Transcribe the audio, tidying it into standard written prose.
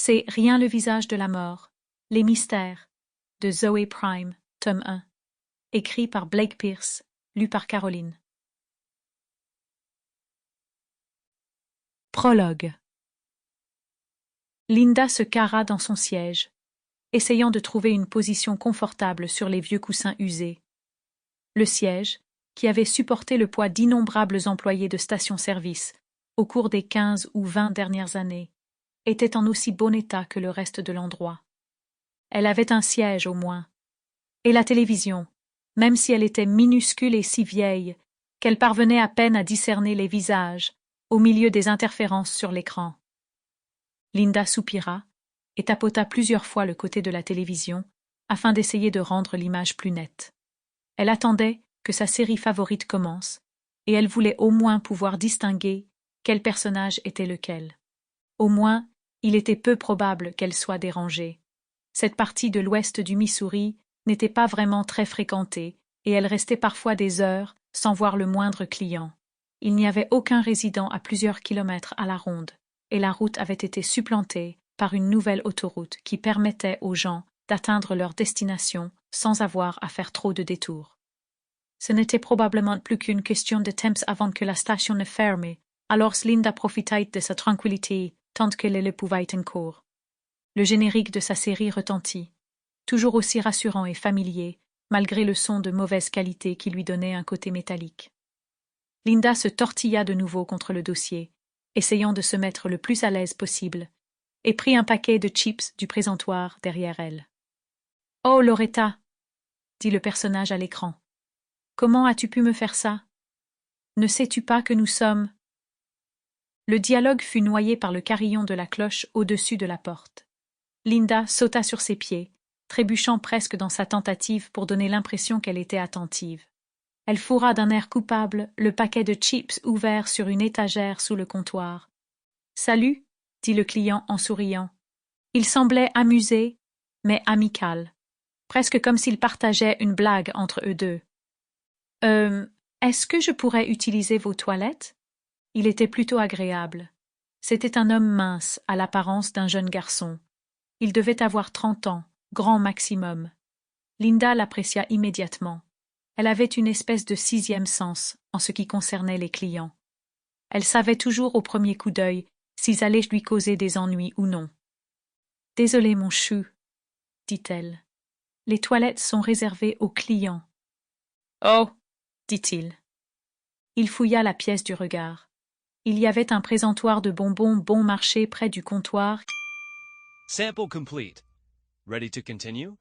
C'est Rien le visage de la mort, Les mystères, de Zoé Prime, tome 1, écrit par Blake Pierce, lu par Caroline. Prologue. Linda se carra dans son siège, essayant de trouver une position confortable sur les vieux coussins usés. Le siège, qui avait supporté le poids d'innombrables employés de station-service au cours des 15 ou 20 dernières années, était en aussi bon état que le reste de l'endroit. Elle avait un siège au moins, et la télévision, même si elle était minuscule et si vieille qu'elle parvenait à peine à discerner les visages au milieu des interférences sur l'écran. Linda soupira et tapota plusieurs fois le côté de la télévision afin d'essayer de rendre l'image plus nette. Elle attendait que sa série favorite commence, et elle voulait au moins pouvoir distinguer quel personnage était lequel. Au moins, il était peu probable qu'elle soit dérangée. Cette partie de l'ouest du Missouri n'était pas vraiment très fréquentée, et elle restait parfois des heures sans voir le moindre client. Il n'y avait aucun résident à plusieurs kilomètres à la ronde, et la route avait été supplantée par une nouvelle autoroute qui permettait aux gens d'atteindre leur destination sans avoir à faire trop de détours. Ce n'était probablement plus qu'une question de temps avant que la station ne ferme, alors Linda profitait de sa tranquillité tant qu'elle le pouvait encore. Le générique de sa série retentit, toujours aussi rassurant et familier, malgré le son de mauvaise qualité qui lui donnait un côté métallique. Linda se tortilla de nouveau contre le dossier, essayant de se mettre le plus à l'aise possible, et prit un paquet de chips du présentoir derrière elle. « Oh, Loretta !» dit le personnage à l'écran. « Comment as-tu pu me faire ça? Ne sais-tu pas que nous sommes… » Le dialogue fut noyé par le carillon de la cloche au-dessus de la porte. Linda sauta sur ses pieds, trébuchant presque dans sa tentative pour donner l'impression qu'elle était attentive. Elle fourra d'un air coupable le paquet de chips ouvert sur une étagère sous le comptoir. « Salut !» dit le client en souriant. Il semblait amusé, mais amical, presque comme s'il partageait une blague entre eux deux. « Est-ce que je pourrais utiliser vos toilettes ?» Il était plutôt agréable. C'était un homme mince, à l'apparence d'un jeune garçon. Il devait avoir 30 ans, grand maximum. Linda l'apprécia immédiatement. Elle avait une espèce de sixième sens en ce qui concernait les clients. Elle savait toujours au premier coup d'œil s'ils allaient lui causer des ennuis ou non. « Désolée, mon chou, » dit-elle. « Les toilettes sont réservées aux clients. »« Oh !» dit-il. Il fouilla la pièce du regard. Il y avait un présentoir de bonbons bon marché près du comptoir. Sample complete. Ready to continue?